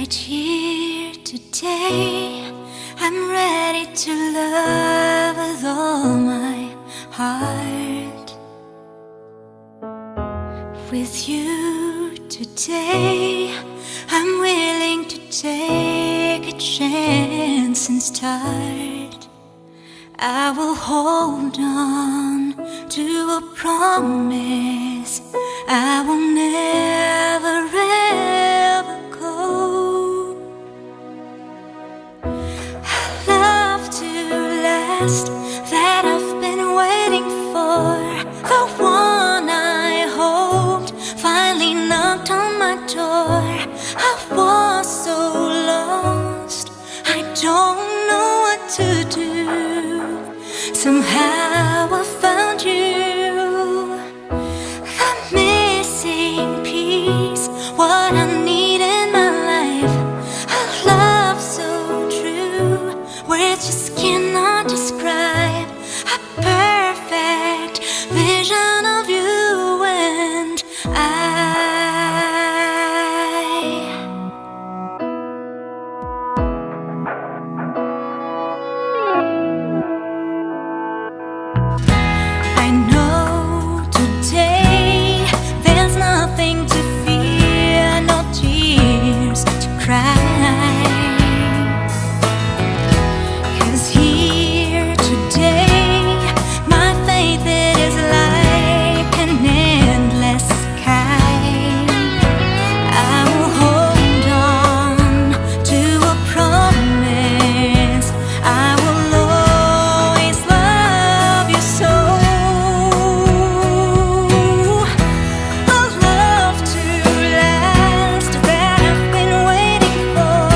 But here today, I'm ready to love with all my heart. With you today, I'm willing to take a chance and start. I will hold on to a promise I will never ever go. A love to last that I've been waiting for, the one I hoped finally knocked on my door. I was so lost, I don't know what to do. Somehow I found you, the missing piece, what I need in my life. A love so true, words just cannot describe. A perfect vision of you and I know today there's nothing to fear, no tears to cry. 'Cause here today my faith is like an endless sky. I will hold on to a promise, I will always love you so. A love to last that I've been waiting for,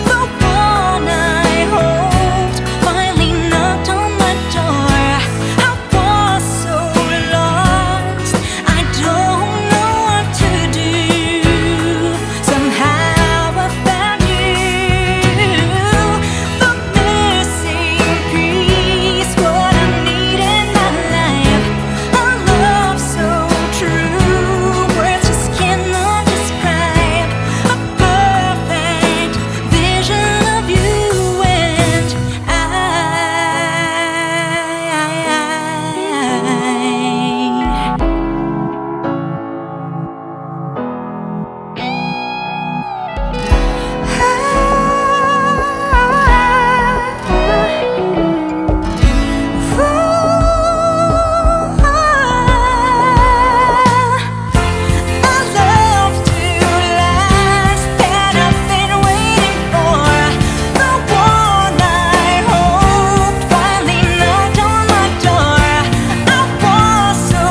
the one I hoped finally knocked on my door. I was so lost, I don't know what to do. Somehow I found you, the missing piece, what I need in my life. A love so true, words just cannot describe. A perfect vision of you and A love to last that I've been waiting for, the one I hoped finally knocked on my door. I was so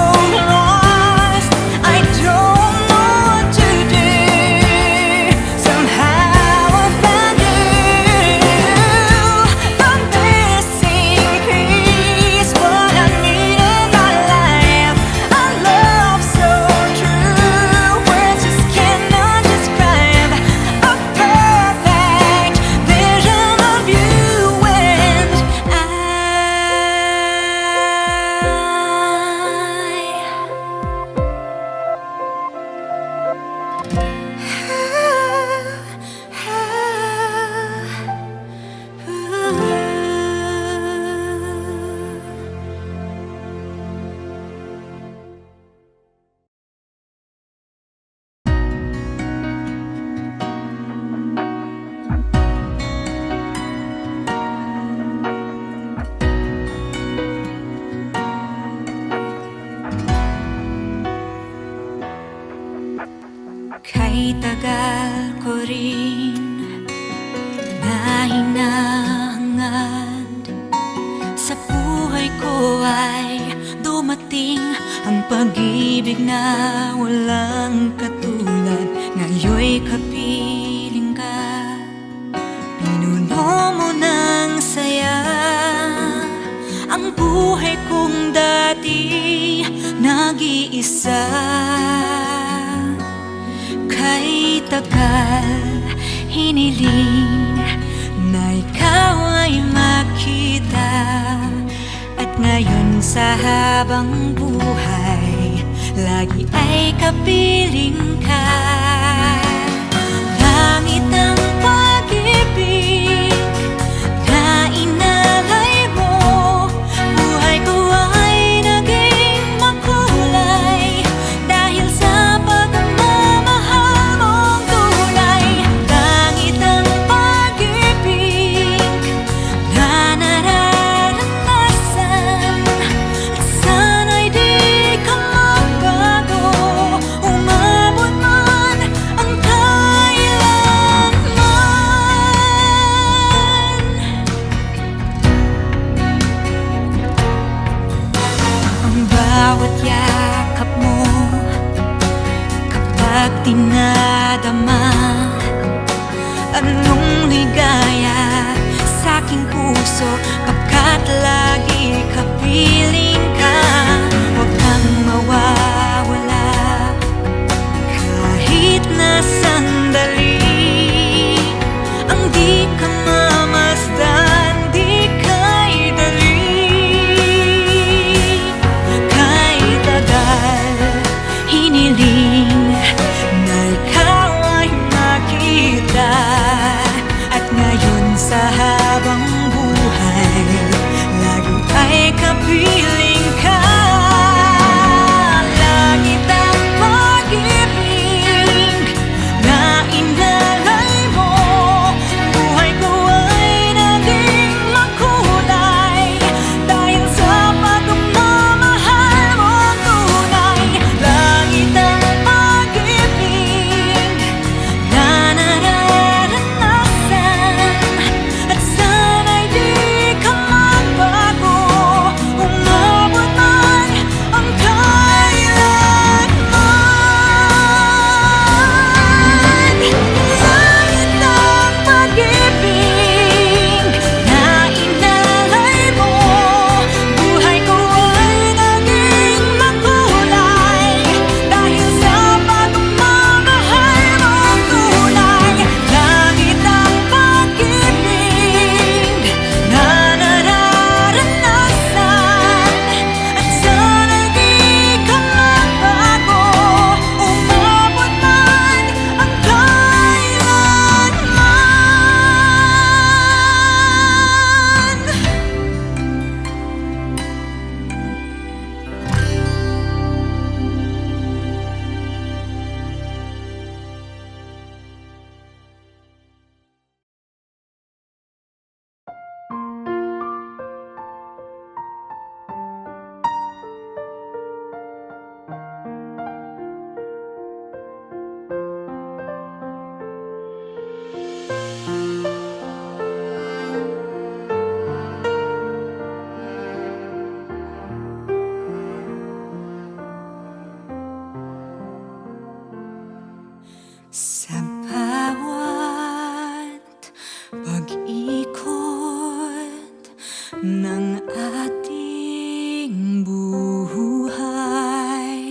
lost, I don't know what to do. Somehow I found you, the missing piece, what I need in my life. A love so true, words just cannot describe. A perfect vision of you and Kay tagal ko rin na hinahangad, sa buhay ko ay dumating ang pag-ibig na walang katulad. Ngayon'y kapiling ka, pinuno mo ng saya ang buhay kong dati nag-iisa. Kay tagal hiniling na ikaw ay makita, at ngayon sa habang buhay lagi ay kapiling ka. Langit ang bawat yakap mo, kapag dinadama anong ligaya sa'king puso, pagkat lagi kapiling ka. Huwag kang mawawala kahit na sandali, ang di ka mamasdan, di ka'y dali. Kahit tagal hiniling na ikaw ay makita, at ngayon sa habang buhay lagi ay kapiling ka. Lagi tang pag-ibig na inalay mo, buhay ko ay naging makulay dahil sa pagmamahal mo tunay. Lagi tang pag-ibig na nararanasan, at sana'y di ka magbago, umabot man ang kailanman. Langit ang pag-ibig na inalay mo, buhay ko ay naging makulay dahil sa pagmamahal mo tunay. Langit ang pag-ibig na nararanasan, at sana'y di ka magbago, umabot man ang kailanman. Sa bawat pag-ikot ng ating buhay,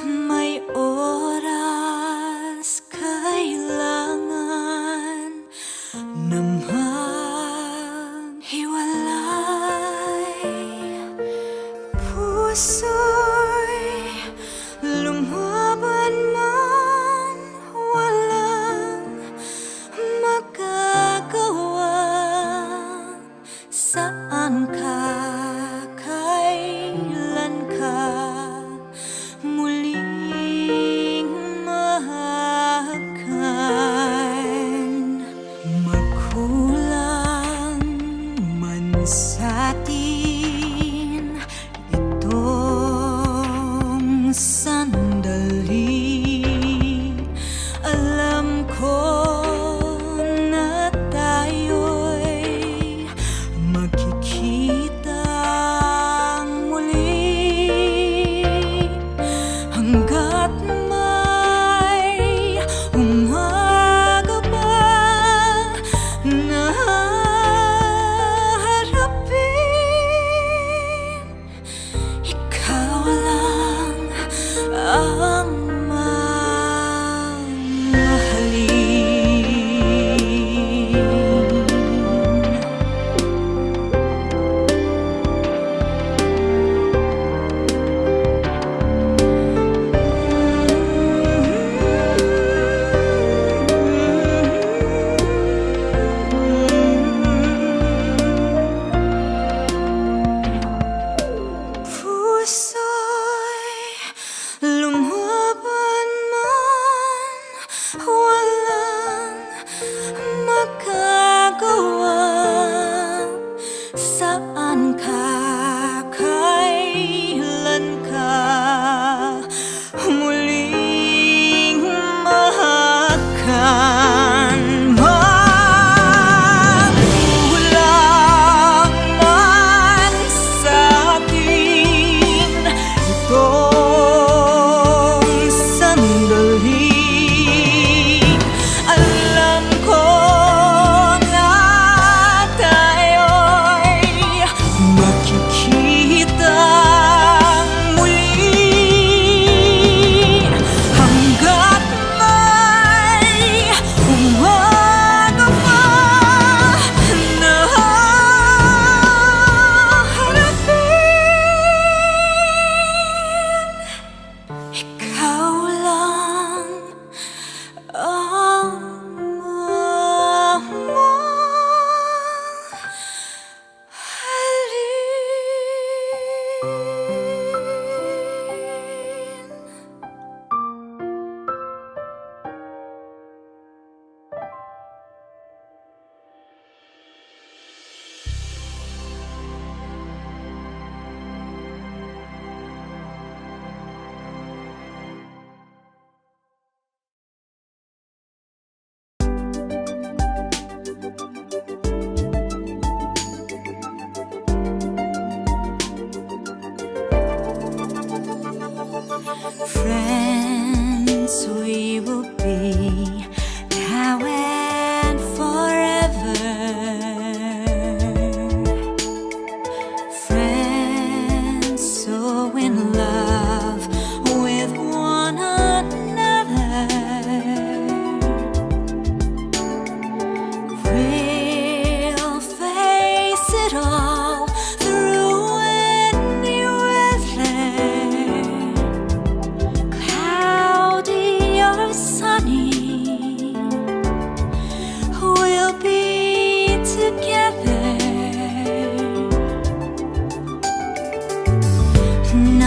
may oras kailangan na maghiwalay. Puso'y lumaban man, walang magagawa. Saan ka, kailan ka muling mahakan? Magkulang man sa'tin ito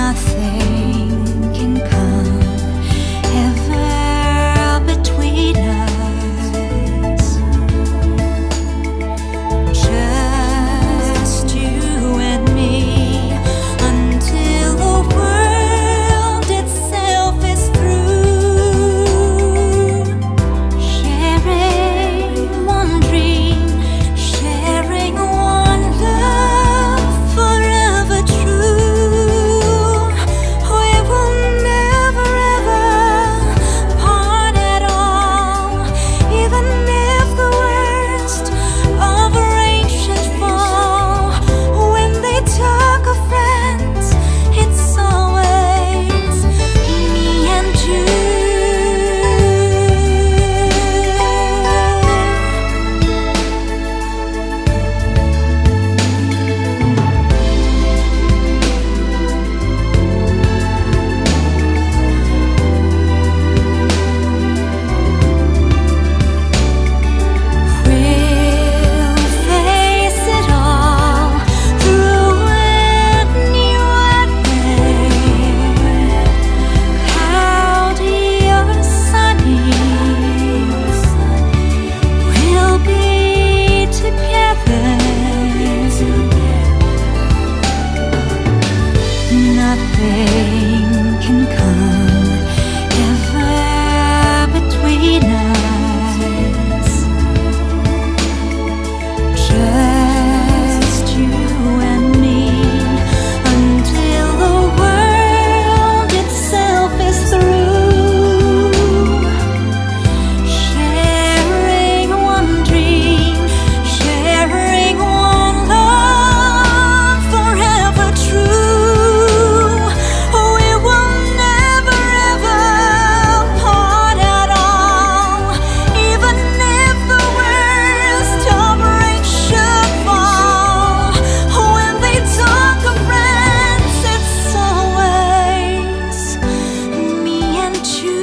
Nothing can come ever between us. Just you and me until the world itself is through. Sharing one dream, sharing one love, forever true. We will never ever part at all, even if the worst of rain should fall. When they talk of friends, it's always me and you. We'll face it all through any weather, cloudy or sunny. We'll be together. Nothing can come ever between us. Just you and me until the world itself is through. Sharing one dream, sharing one love, forever true. We will never ever part at all, even if the worst of rain should fall. When they talk of friends, it's always me and you.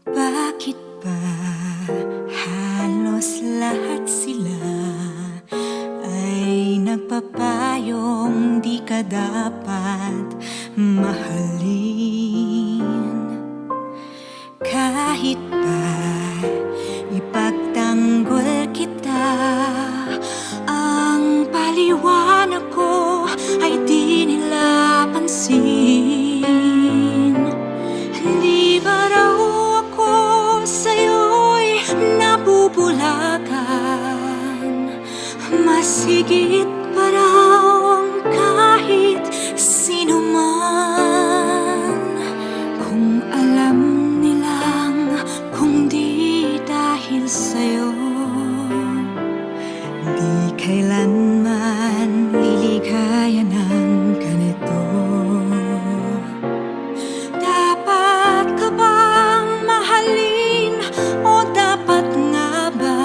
Bakit ba halos lahat sila ay nagpapayong di ka dapat mahalin? Kahit ba ipagtanggol kita, ang paliwanag ko ay di nila pansin. Hindi ba raw ako sa'yo'y nabubulagan? Mas higit pa raw ang kahit sino man. Kung alam nilang kung di dahil sa'yo, di kailanman liligaya ng ganito. Dapat ka bang mahalin o dapat nga ba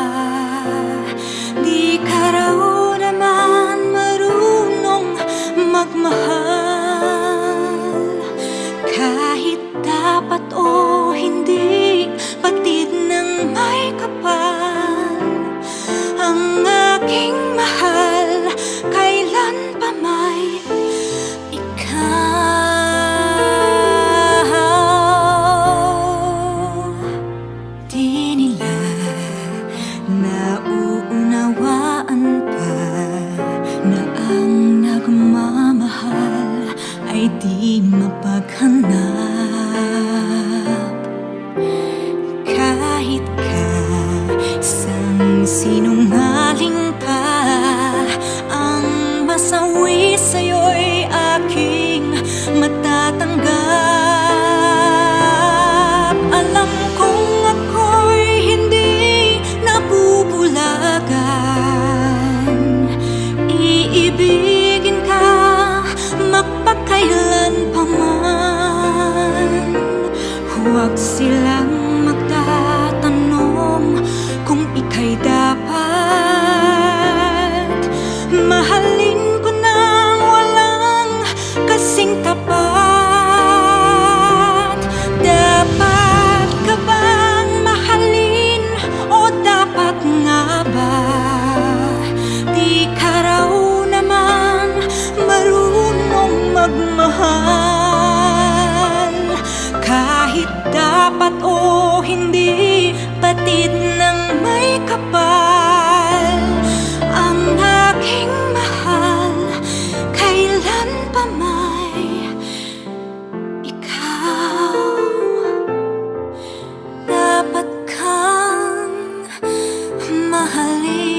di ka raw naman silang magtatanong kung ika'y dapat mahalin ko nang walang kasing tapat. Dapat ka bang mahalin o dapat nga ba di ka raw naman marunong magmahal? Kahit dapat o hindi, batid ng may kapal ang aking mahal, kailan pa may ikaw. Dapat kang mahalin,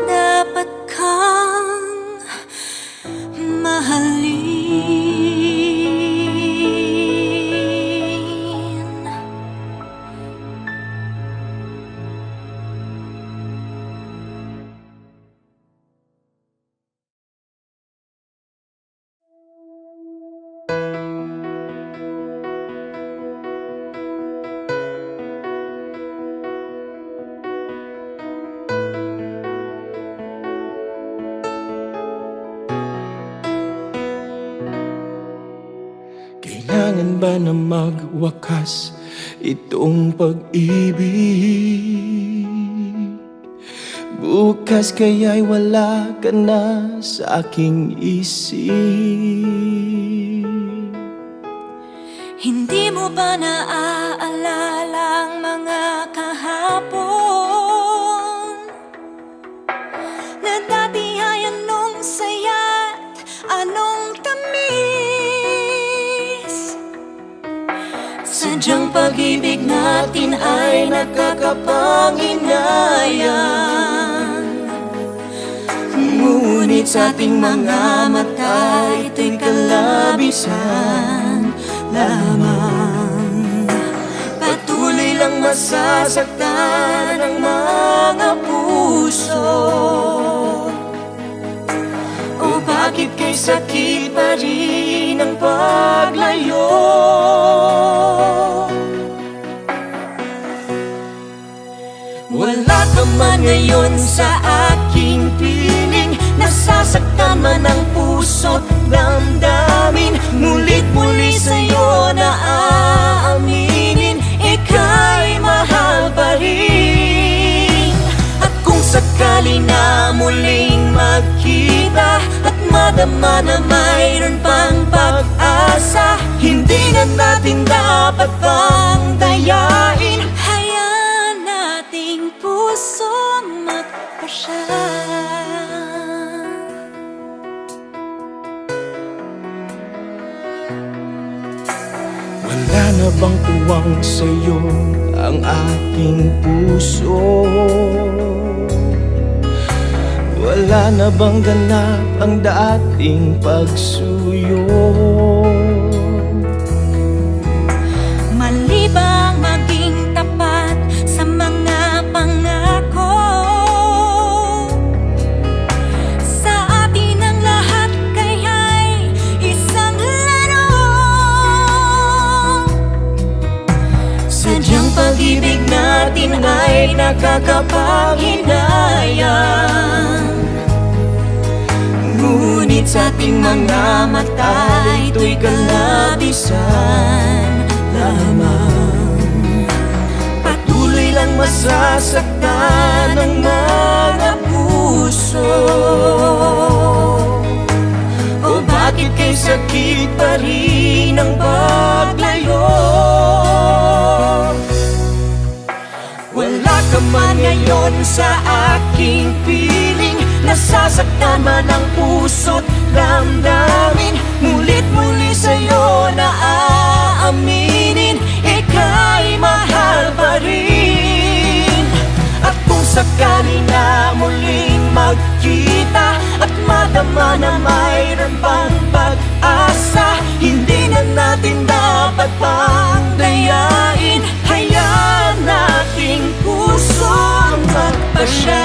dapat kang mahalin. Kailangan ba na magwakas itong pag-ibig? Bukas kaya'y wala ka na sa aking isip. Hindi mo ba naaalala ang mga kahapon na dati ay anong saya't anong tamis? Sadyang pag-ibig natin ay nakakapanghinayang, ngunit sa ating mga mata ito'y kalabisan lamang. Patuloy lang masasaktan ang mga puso. O bakit kay sakit pa rin ang paglayo? Wala ka man ngayon sa aking piling, nasasaktan man ang puso't damdamin. Mulit muli sa'yo na aaminin, ika'y mahal pa rin. At kung sakali na muling magkita at madama na mayroon pang pag-asa, hindi na natin dapat pang dayain. Hayaan nating puso magpasya. Wala na bang tuwang sa'yo ang aking puso? Wala na bang ganap ang dating pagsuyo? Mali bang maging tapat sa mga pangako? Sa atin ang lahat kaya'y isang laro. Sadyang pag-ibig natin ay nakakapanghinayang, ngunit sa ating mga mata ito'y kalabisan lamang. Patuloy lang masasaktan ang mga puso. O bakit kay sakit pa rin ang paglayo? Wala ka man ngayon sa aking piling, nasasaktan man ang puso't damdamin. Mulit muli sa'yo na aaminin, ika'y mahal pa rin. At kung sakali na muling magkita at madama na mayroon pang pag-asa, hindi na natin dapat pang dayain. Hayaan nating puso magpasya.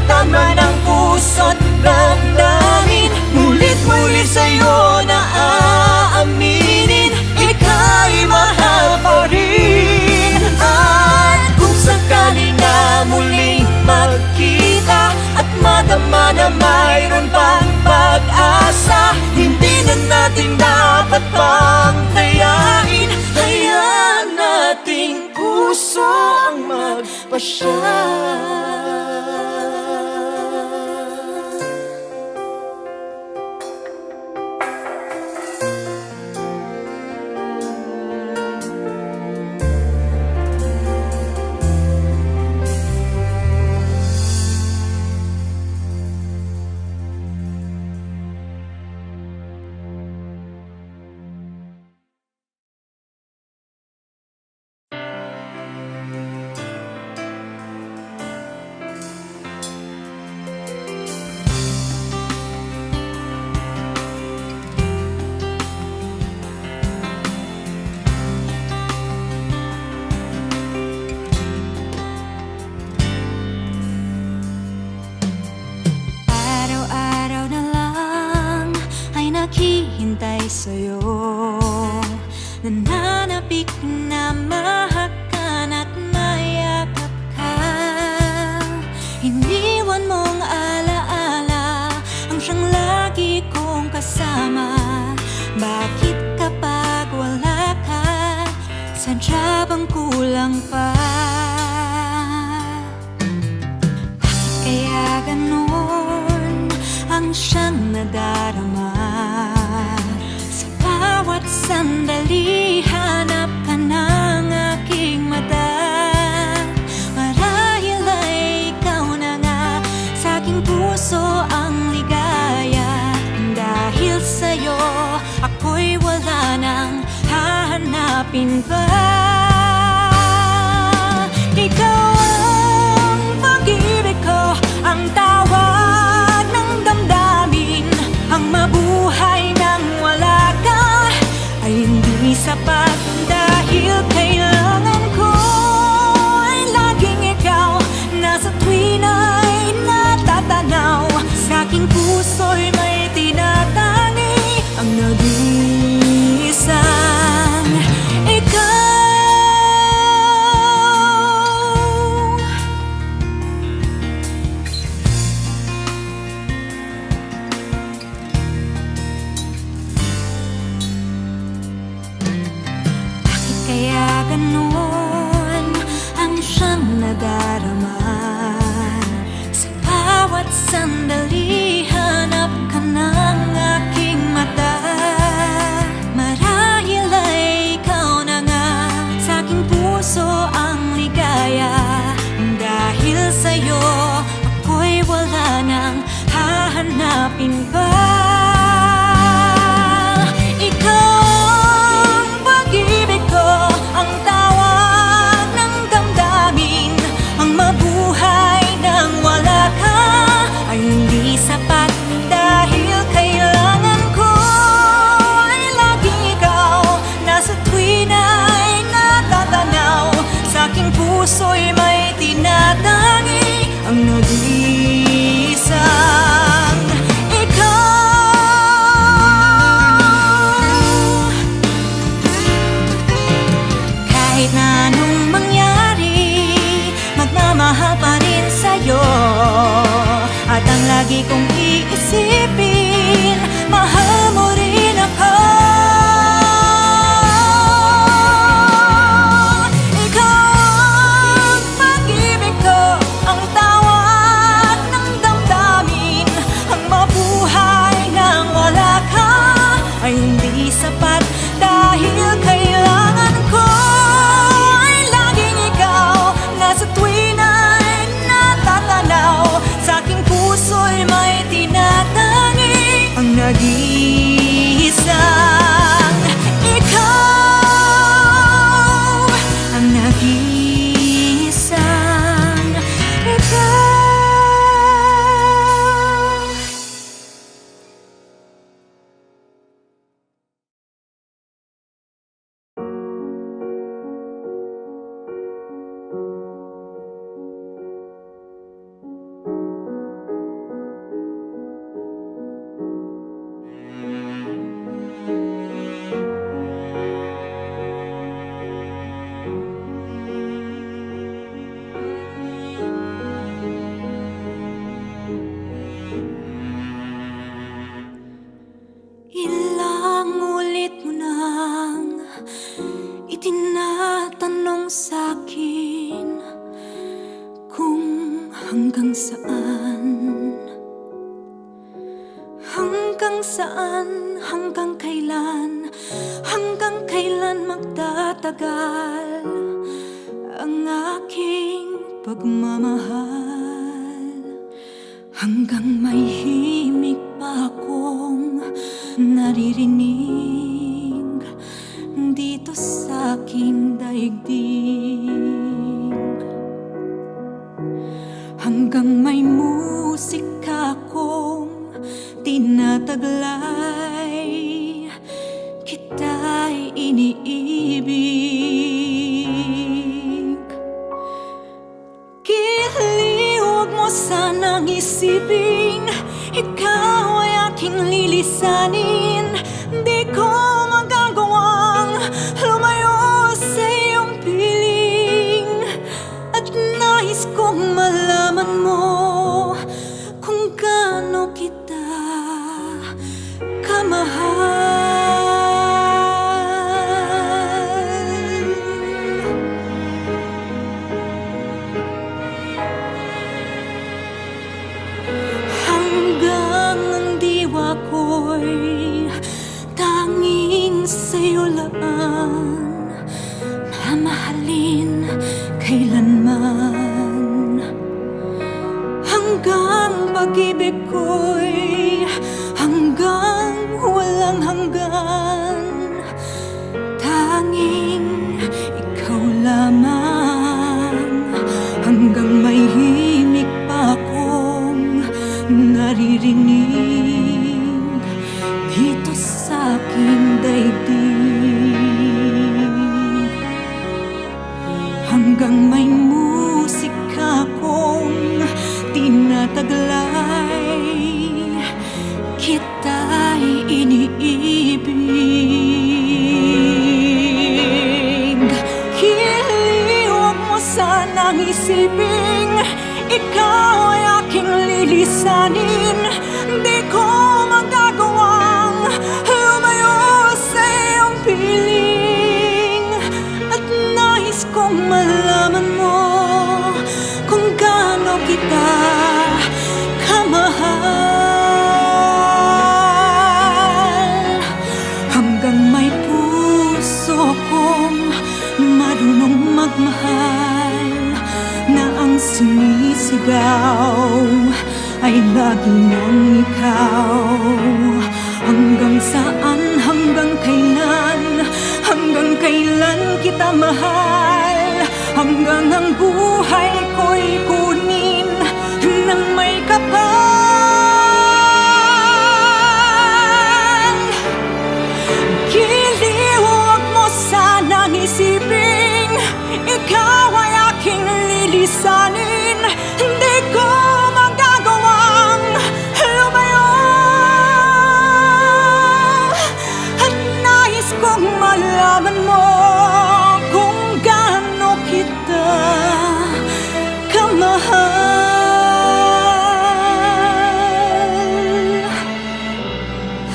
tama ng puso't ramdamin. Mulit-muli sa'yo na aaminin, ika'y mahal pa rin. At kung sakali na muling magkita at madama na mayroon pang pag-asa, hindi na natin dapat pang tayain. Hayaan nating puso ang magpasya. Araw-araw na lang ay naghihintay sa'yo, nananapik na mahakan at mayakap ka. Iniwan mong alaala ang siyang lagi kong kasama. Bakit kapag wala ka, sadya bang kulang pa? Bakit kaya ganon ang siyang nadarama? Sa bawat sandali hanap ka ng aking mata. Marahil ay ikaw na nga sa aking puso ang ligaya. Dahil sa'yo ako'y wala nang hahanapin pa. Ikaw ang pag-ibig ko, ang tawag ng damdamin. Ang mabuhay nang wala ka ay hindi sapat, dahil kailangan ko ay laging ikaw. Nasa tuwin ay natatanaw, sa aking puso'y may tinatangi ang nag-iisang ikaw. Bakit kaya ganon ang siyang nadarama? Sa bawat sandali hanap ka ng aking mata. Marahil ay ikaw na nga sa aking puso ang ligaya. Dahil sa'yo ako'y wala nang hahanapin pa. Ikaw ang pag-ibig ko, ang tawag ng damdamin. Ang mabuhay nang wala ka ay hindi sapat, dahil kailangan ko ay laging ikaw. Nasa tuwin ay natatanaw, sa aking puso'y may tinatangi ang nag-iisang ikaw. Kahit na anong mangyari, magmamahal pa rin sa'yo. At ang lagi kong iisipin, mahal mo rin ako. Ikaw ang pag-ibig ko, ang tawag ng damdamin. Ang mabuhay nang wala ka ay hindi sapat, dahil kailangan ko ay laging ikaw. Nasa tuwin ay natatanaw, sa aking puso'y may tinatangi ang nag-iisang ikaw. Ang nag-iisang ikaw. Hanggang saan, hanggang kailan magtatagal ang aking pagmamahal? Hanggang may himig pa akong naririnig dito sa aking daigdig. Hanggang may musika akong tinataglay, kita'y iniibig. Kili, huwag mo sanang isipin ikaw ay aking lilisanin. Di ko magagawang lumayo sa iyong piling, at nais kong malaman mo kung gaano kita kamahal. Hanggang ang diwa ko'y tanging sa'yo lang mamahalin kailanman. Hanggang pag-ibig ko'y hanggang walang hanggan, tanging ikaw lamang. Hanggang may himig pa akong naririnig dito sa aking daigdig. Hanggang may musika akong tinataglay, kita'y iniibig. Kili, huwag mo sanang isipin ikaw ay aking lilisanin. Di ko magagawang lumayo sa iyong piling, at nais kong malaman mo kung gaano kita kamahal. Hanggang may puso kong marunong magmahal, na ang sinisigaw ay lagi ng ikaw. Hanggang saan, hanggang kailan kita mahal? Hanggang ang buhay ko'y kunin ng may kapal. Kili, huwag mo sanang isipin ikaw ay aking lilisanin. Hindi ko magagawang lumayo, at nais kong malaman mo kung gaano kita kamahal.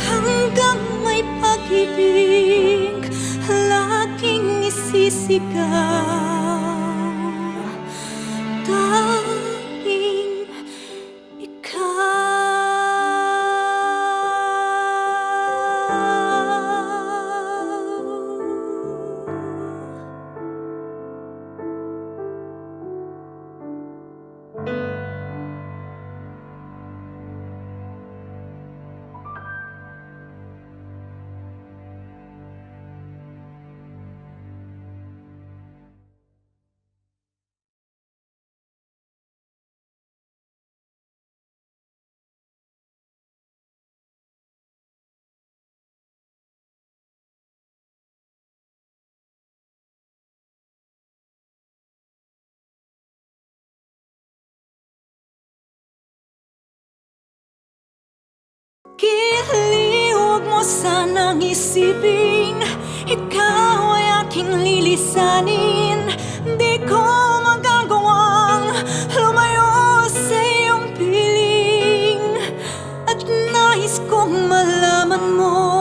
Hanggang may pag-ibig laging isisigaw, tanging Kili, huwag mo sanang isipin ikaw ay aking lilisanin. Di ko magagawang lumayo sa iyong piling, at nais kong malaman mo